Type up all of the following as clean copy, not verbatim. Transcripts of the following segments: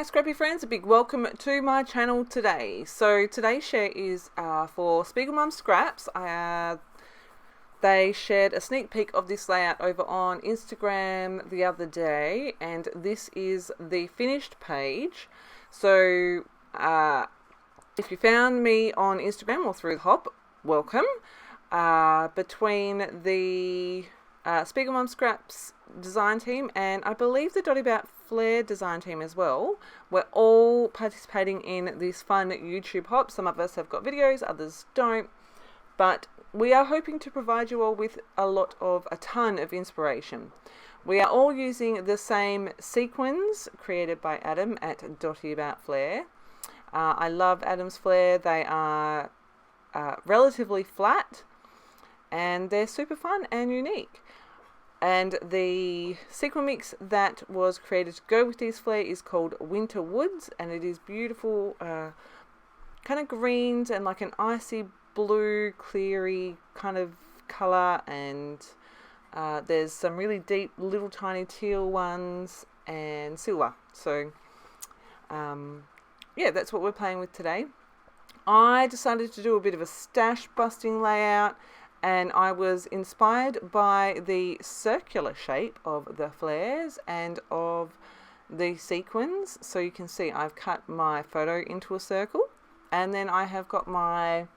Hi Scrappy friends, a big welcome to my channel today. So today's share is for SpiegelMom Scraps. They shared a sneak peek of this layout over on Instagram the other day, and this is the finished page. So if you found me on Instagram or through the hop, welcome. Between the SpiegelMom Scraps design team and I believe the Dotty About Flair design team as well, we're all participating in this fun YouTube hop. Some of us have got videos, others don't, but we are hoping to provide you all with a ton of inspiration. We are all using the same sequins created by Adam at Dotty About Flair. I love Adam's Flair. They are relatively flat and they're super fun and unique. And the sequin mix that was created to go with these flare is called Winter Woods, and it is beautiful, kind of greens and like an icy blue, cleary kind of colour, and there's some really deep little tiny teal ones and silver. So yeah, that's what we're playing with today. I decided to do a bit of a stash busting layout, and I was inspired by the circular shape of the flares and of the sequins. So you can see I've cut my photo into a circle, and then I have got my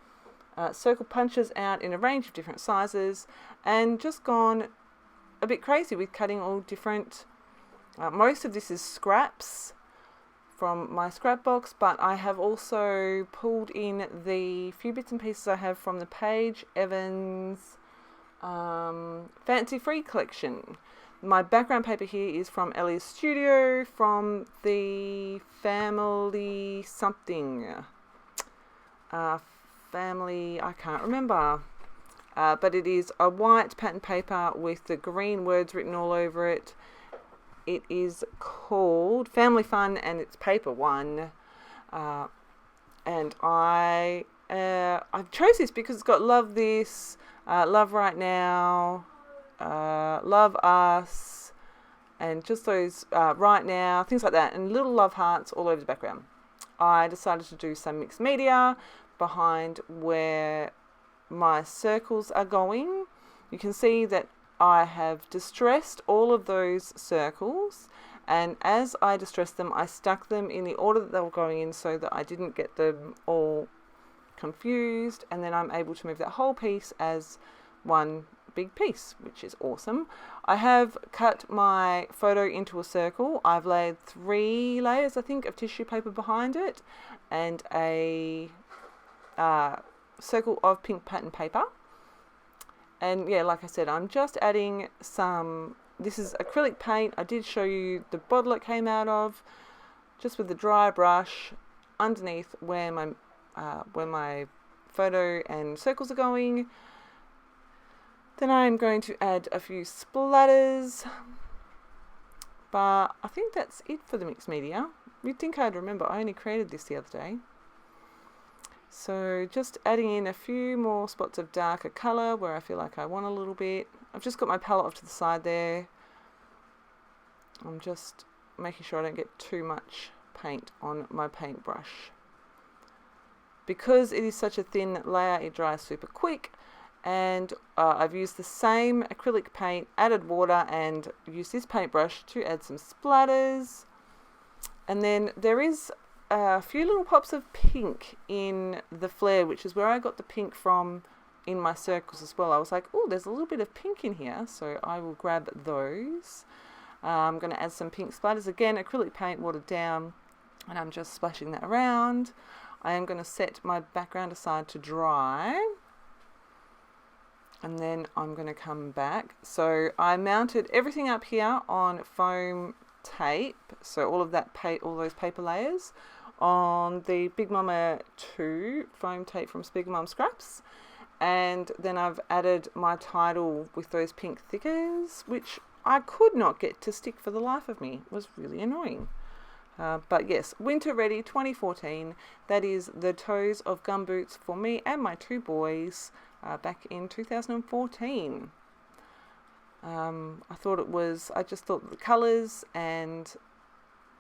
circle punches out in a range of different sizes and just gone a bit crazy with cutting all different, most of this is scraps from my scrap box, but I have also pulled in the few bits and pieces I have from the Paige Evans Fancy Free collection. My background paper here is from Ellie's Studio from the family something. Family, I can't remember. But it is a white pattern paper with the green words written all over it. It is called Family Fun, and it's paper 1. And I chose this because it's got Love This, Love Right Now, Love Us, and just those right now, things like that, and little love hearts all over the background. I decided to do some mixed media behind where my circles are going. You can see that I have distressed all of those circles, and as I distressed them, I stuck them in the order that they were going in so that I didn't get them all confused, and then I'm able to move that whole piece as one big piece, which is awesome. I have cut my photo into a circle. I've laid 3 layers, I think, of tissue paper behind it, and a circle of pink pattern paper. And yeah, like I said, I'm just adding some, this is acrylic paint. I did show you the bottle it came out of, just with the dry brush underneath where my photo and circles are going. Then I'm going to add a few splatters, but I think that's it for the mixed media. You'd think I'd remember, I only created this the other day. So just adding in a few more spots of darker colour where I feel like I want a little bit. I've just got my palette off to the side there. I'm just making sure I don't get too much paint on my paintbrush. Because it is such a thin layer, it dries super quick, and I've used the same acrylic paint, added water, and used this paintbrush to add some splatters. And then there is a few little pops of pink in the flare, which is where I got the pink from in my circles as well. I was like, oh, there's a little bit of pink in here, so I will grab those. I'm going to add some pink splatters. Again, acrylic paint watered down, and I'm just splashing that around. I am going to set my background aside to dry, and then I'm going to come back. So I mounted everything up here on foam tape, so all of that all those paper layers on the Big Mama 2 foam tape from SpiegelMom Scraps, and then I've added my title with those pink thickers, which I could not get to stick for the life of me. It was really annoying. But yes, Winter Ready 2014, that is the toes of gumboots for me and my 2 boys back in 2014. I just thought the colours and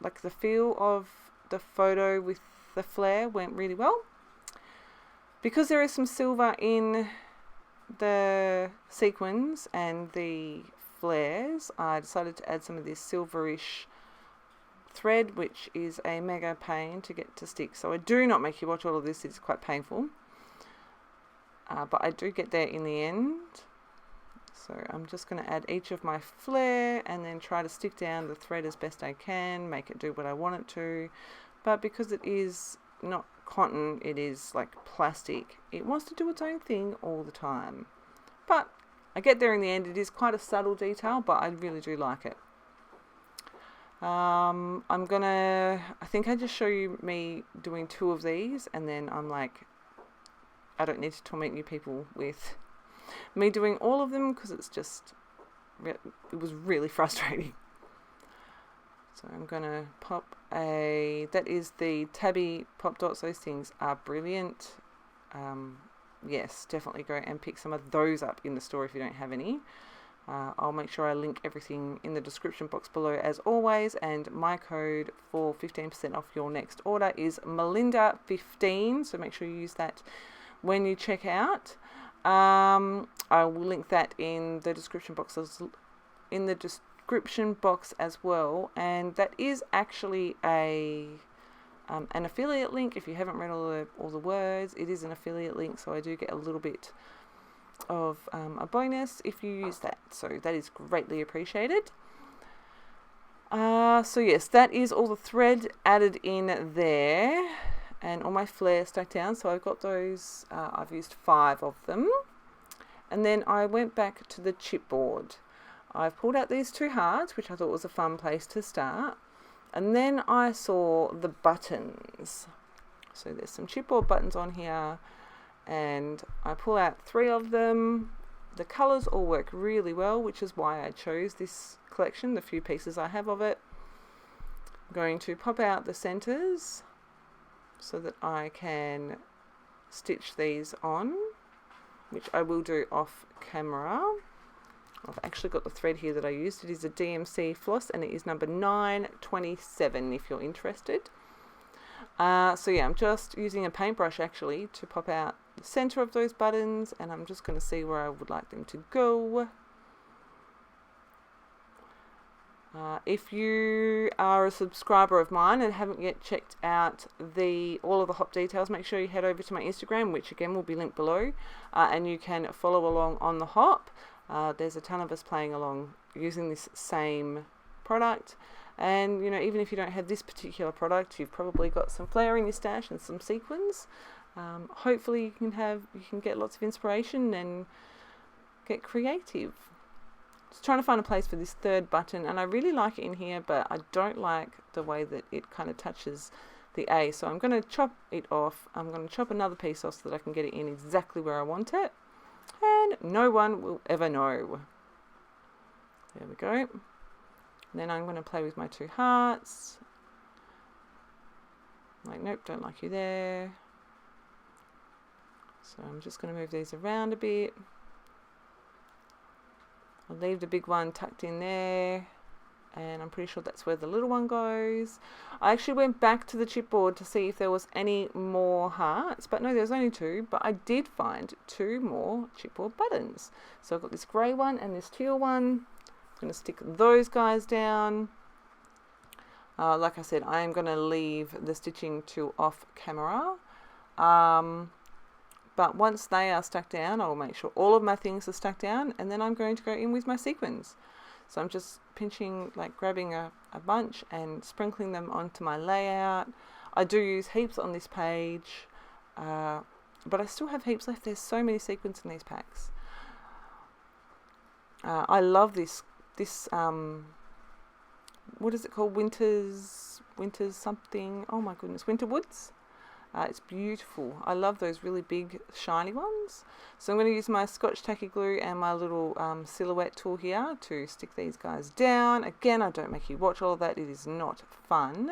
like the feel of the photo with the flare went really well. Because there is some silver in the sequins and the flares, I decided to add some of this silverish thread, which is a mega pain to get to stick. So I do not make you watch all of this, it's quite painful. But I do get there in the end. So I'm just going to add each of my flare and then try to stick down the thread as best I can, make it do what I want it to. But because it is not cotton, it is like plastic, it wants to do its own thing all the time. But I get there in the end. It is quite a subtle detail, but I really do like it. I think I just show you me doing 2 of these, and then I'm like, I don't need to torment you people with me doing all of them, because it's just, it was really frustrating. So I'm going to pop that is the Tabby Pop Dots. Those things are brilliant. Yes, definitely go and pick some of those up in the store if you don't have any. I'll make sure I link everything in the description box below as always, and my code for 15% off your next order is Melinda15, so make sure you use that when you check out. I will link that in the description box as well, and that is actually an affiliate link. If you haven't read all the words, it is an affiliate link, so I do get a little bit of a bonus if you use that, so that is greatly appreciated. So yes, that is all the thread added in there, and all my flare stuck down. So I've got those, I've used 5 of them, and then I went back to the chipboard. I've pulled out these 2 hearts, which I thought was a fun place to start, and then I saw the buttons. So there's some chipboard buttons on here, and I pull out 3 of them. The colours all work really well, which is why I chose this collection, the few pieces I have of it. I'm going to pop out the centres so that I can stitch these on, which I will do off camera. I've actually got the thread here that I used. It is a DMC floss, and it is number 927 if you're interested. So yeah, I'm just using a paintbrush actually to pop out the center of those buttons, and I'm just going to see where I would like them to go. If you are a subscriber of mine and haven't yet checked out all of the hop details, make sure you head over to my Instagram, which again will be linked below, and you can follow along on the hop. There's a ton of us playing along using this same product. And you know, even if you don't have this particular product, you've probably got some flare in your stash and some sequins. Hopefully you can get lots of inspiration and get creative. Just trying to find a place for this 3rd button, and I really like it in here, but I don't like the way that it kind of touches the A. So I'm going to chop it off. I'm going to chop another piece off so that I can get it in exactly where I want it, and no one will ever know. There we go. Then I'm going to play with my 2 hearts. Like, nope, don't like you there. So I'm just going to move these around a bit. I'll leave the big one tucked in there, and I'm pretty sure that's where the little one goes. I actually went back to the chipboard to see if there was any more hearts, but no, there's only 2, but I did find 2 more chipboard buttons. So I've got this grey one and this teal one. I'm going to stick those guys down. Like I said, I am going to leave the stitching to off camera. But once they are stuck down, I will make sure all of my things are stuck down, and then I'm going to go in with my sequins. So I'm just pinching, like grabbing a bunch and sprinkling them onto my layout. I do use heaps on this page, but I still have heaps left. There's so many sequins in these packs. I love this what is it called? Winters something. Oh my goodness, Winter Woods. It's beautiful. I love those really big shiny ones. So I'm going to use my Scotch Tacky Glue and my little silhouette tool here to stick these guys down. Again, I don't make you watch all of that. It is not fun.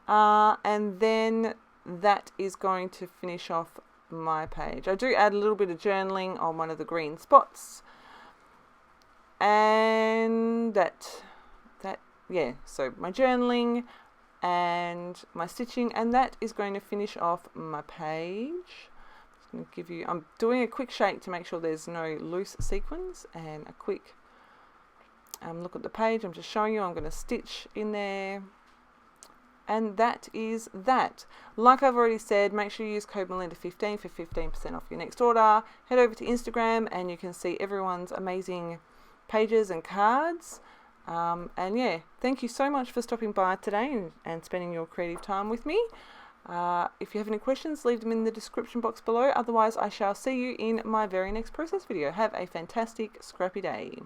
And then that is going to finish off my page. I do add a little bit of journaling on one of the green spots. And that yeah, so my journaling and my stitching, and that is going to finish off my page. I'm give you, I'm doing a quick shake to make sure there's no loose sequins, and a quick look at the page. I'm just showing you. I'm going to stitch in there, and that is that. Like I've already said, make sure you use code Melinda15 for 15% off your next order. Head over to Instagram and you can see everyone's amazing pages and cards. And yeah, thank you so much for stopping by today and spending your creative time with me. If you have any questions, leave them in the description box below. Otherwise, I shall see you in my very next process video. Have a fantastic scrappy day.